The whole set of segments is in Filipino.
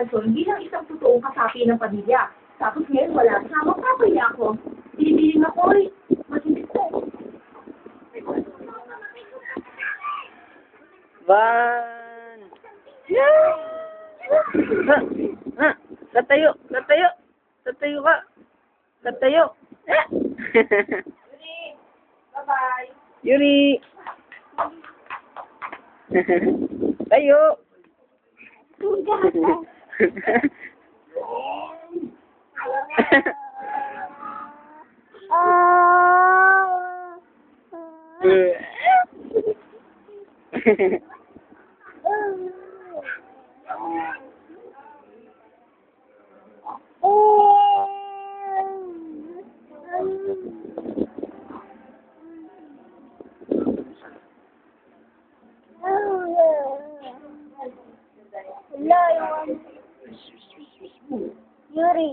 pagkakasyon bilang isang totoong kasapi ng pamilya. Tapos ngayon wala na, magpapaya ako. Binibiling ako eh. Matindi ko. Van! Yeah! Ha! Ha! Tatayo! Tatayo! Tatayo ka! Tatayo! Ah! Bye-bye. Yuri! Tayo! Yuri.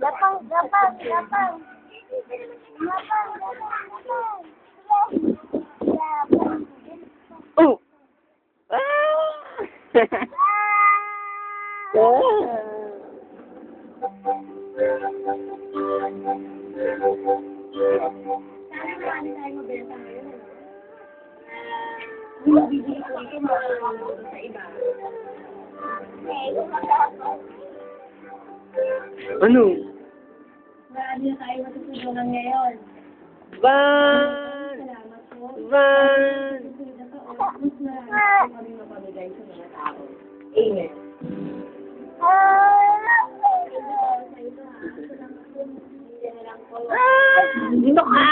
Lapang, lapang, lapang. Lapang, lapang, lapang. Lapang. Oh! Ah! Sana marami tayong mabenta ngayon. Yung bibili ko ito makakalaman sa iba. Ano? Marami na tayo matutulungan ngayon. Van! Salamat po. Van! Mas marami kami mapamigay sa mga tao. Amen. Dito ka!